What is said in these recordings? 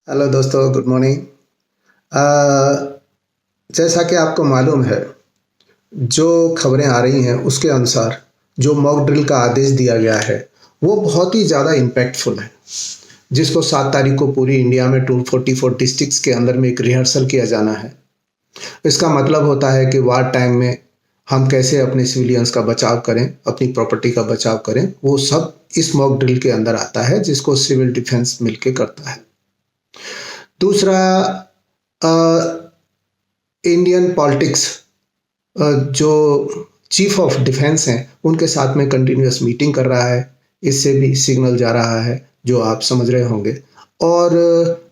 Hello दोस्तों, good morning. जैसा कि आपको मालूम है, जो खबरें आ रही हैं उसके अनुसार जो मॉक ड्रिल का आदेश दिया गया है वो बहुत ही ज़्यादा इम्पैक्टफुल है, जिसको 7 तारीख को पूरी इंडिया में 244 डिस्ट्रिक्ट्स के अंदर में एक रिहर्सल किया जाना है। इसका मतलब होता है कि वार टाइम में हम कैसे अपने सिविलियंस का बचाव करें, अपनी प्रॉपर्टी का बचाव करें, वो सब इस मॉक ड्रिल के अंदर आता है, जिसको सिविल डिफेंस मिलके करता है। दूसरा, इंडियन पॉलिटिक्स जो चीफ ऑफ डिफेंस हैं उनके साथ में कंटिन्यूअस मीटिंग कर रहा है। इससे भी सिग्नल जा रहा है, जो आप समझ रहे होंगे। और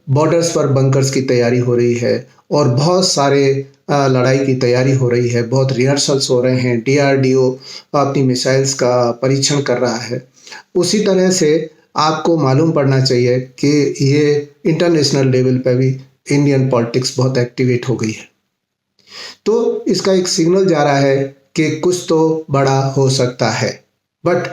बॉर्डर्स पर बंकर्स की तैयारी हो रही है और बहुत सारे लड़ाई की तैयारी हो रही है, बहुत रिहर्सल्स हो रहे हैं। डीआरडीओ अपनी मिसाइल्स का परीक्षण कर रहा है। उसी तरह से आपको मालूम पड़ना चाहिए कि ये इंटरनेशनल लेवल पे भी इंडियन पॉलिटिक्स बहुत एक्टिवेट हो गई है। तो इसका एक सिग्नल जा रहा है कि कुछ तो बड़ा हो सकता है। बट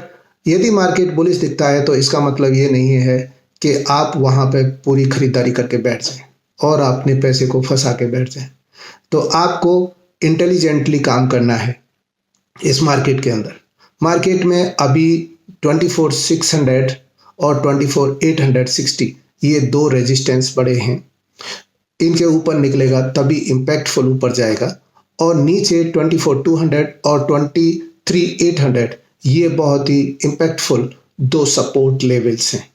यदि मार्केट बुलिश दिखता है तो इसका मतलब ये नहीं है कि आप वहाँ पे पूरी खरीदारी करके बैठ जाएं और अपने पैसे को फंसा के बैठ जाएं। तो आपको इंटेलिजेंटली काम करना है इस मार्केट के अंदर। मार्केट में अभी 24,600 और 24,860 ये दो रेजिस्टेंस बड़े हैं। इनके ऊपर निकलेगा तभी इम्पैक्टफुल ऊपर जाएगा। और नीचे 24,200 और 23,800 ये बहुत ही इम्पैक्टफुल दो सपोर्ट लेवल्स हैं।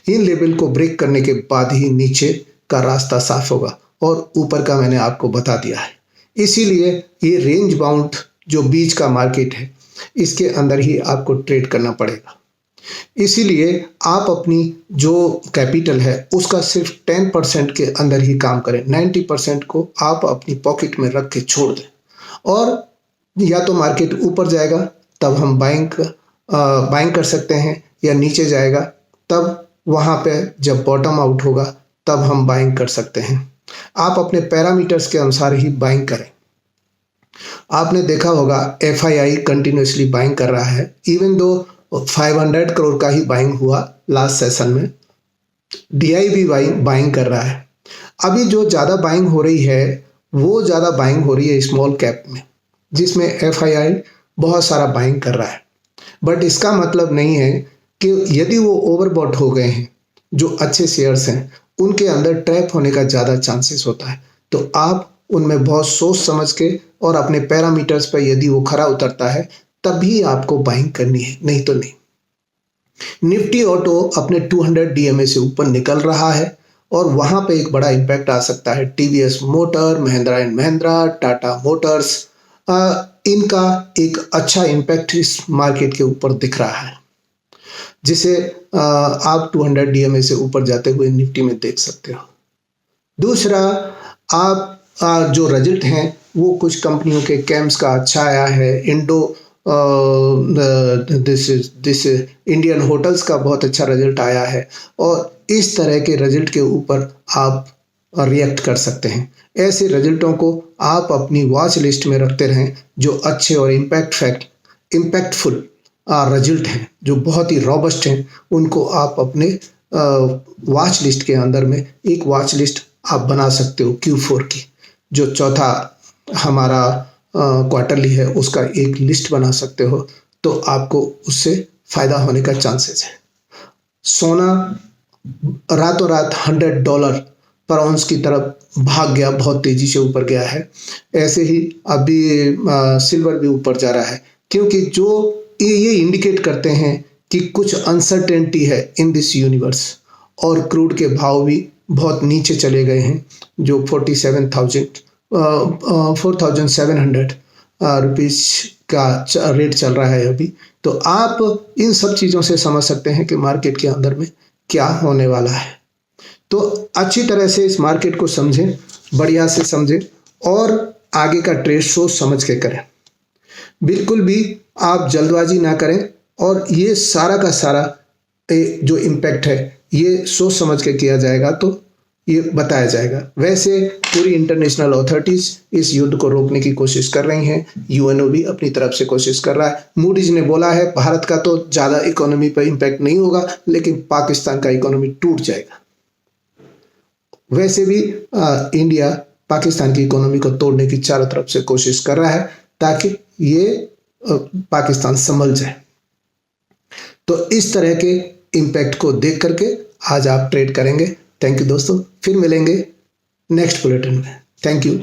इन लेवल को ब्रेक करने के बाद ही नीचे का रास्ता साफ होगा और ऊपर का मैंने आपको बता दिया है। इसीलिए ये रेंज बाउंड जो बीच का मार्केट है, इसके अंदर ही आपको ट्रेड करना पड़ेगा। इसीलिए आप अपनी जो कैपिटल है उसका सिर्फ 10% के अंदर ही काम करें। 90% को आप अपनी पॉकेट में रख के छोड़ दें। और या तो मार्केट ऊपर जाएगा तब हम बाइंग कर सकते हैं, या नीचे जाएगा तब वहाँ पे जब बॉटम आउट होगा तब हम बाइंग कर सकते हैं। आप अपने पैरामीटर्स के अनुसार ही बाइंग करें। आपने देखा होगा एफआईआई कंटिन्यूसली बाइंग कर रहा है। इवन दो 500 करोड़ का ही बाइंग हुआ लास्ट सेशन में, डीआई भी बाइंग कर रहा है। अभी जो ज़्यादा बाइंग हो रही है वो ज़्यादा बाइंग हो रही है स्मॉल कैप में, जिसमें एफआईआई बहुत सारा बाइंग कर रहा है। बट इसका मतलब नहीं है कि यदि वो ओवरबॉट हो गए हैं, जो अच्छे शेयर्स हैं उनके अंदर ट्रैप होने का ज़्यादा चांसेस होता है। तो आप उनमें बहुत सोच समझ के और अपने पैरामीटर्स पर यदि वो खरा उतरता है तभी आपको बाइंग करनी है, नहीं तो नहीं। निफ्टी ऑटो अपने 200 डीएमए से ऊपर निकल रहा है और वहां पे एक बड़ा इंपैक्ट आ सकता है। TVS motor, Mahindra and Mahindra, Tata Motors, इनका एक अच्छा इंपैक्ट इस मार्केट के ऊपर दिख रहा है, जिसे आप 200 डीएमए से ऊपर जाते हुए निफ्टी में देख सकते हो। दूसरा, आप जो रिजल्ट हैं वो कुछ कंपनियों के कैम्स का अच्छा आया है। दिस इंडियन होटल्स का बहुत अच्छा रिजल्ट आया है और इस तरह के रिजल्ट के ऊपर आप रिएक्ट कर सकते हैं। ऐसे रिजल्टों को आप अपनी वॉच लिस्ट में रखते रहें। जो अच्छे और इम्पैक्टफुल रिजल्ट हैं, जो बहुत ही रॉबस्ट हैं, उनको आप अपने वॉच लिस्ट के अंदर में एक वॉच लिस्ट आप बना सकते हो। Q4 की जो चौथा हमारा क्वार्टरली है उसका एक लिस्ट बना सकते हो, तो आपको उससे फायदा होने का चांसेस है। सोना रातों रात $100 पर आउंस की तरफ भाग गया, बहुत तेजी से ऊपर गया है। ऐसे ही अभी सिल्वर भी ऊपर जा रहा है, क्योंकि जो ये इंडिकेट करते हैं कि कुछ अनसर्टेनिटी है इन दिस यूनिवर्स। और क्रूड के भाव भी बहुत नीचे चले गए हैं, जो 4,700 रुपीज का रेट चल रहा है अभी। तो आप इन सब चीज़ों से समझ सकते हैं कि मार्केट के अंदर में क्या होने वाला है। तो अच्छी तरह से इस मार्केट को समझें, बढ़िया से समझें और आगे का ट्रेड सोच समझ के करें। बिल्कुल भी आप जल्दबाजी ना करें और ये सारा का सारा जो इम्पैक्ट है ये सोच समझ के किया जाएगा तो ये बताया जाएगा। वैसे पूरी इंटरनेशनल अथॉरिटीज इस युद्ध को रोकने की कोशिश कर रही हैं। यूएनओ भी अपनी तरफ से कोशिश कर रहा है। मूडीज ने बोला है भारत का तो ज़्यादा इकोनॉमी पर इम्पैक्ट नहीं होगा, लेकिन पाकिस्तान का इकोनॉमी टूट जाएगा। वैसे भी इंडिया पाकिस्तान की इकोनॉमी को तोड़ने की चारों तरफ से कोशिश कर रहा है ताकि ये पाकिस्तान संभल जाए। तो इस तरह के इम्पैक्ट को देख करके आज आप ट्रेड करेंगे। थैंक यू दोस्तों, फिर मिलेंगे नेक्स्ट बुलेटिन में। Thank you.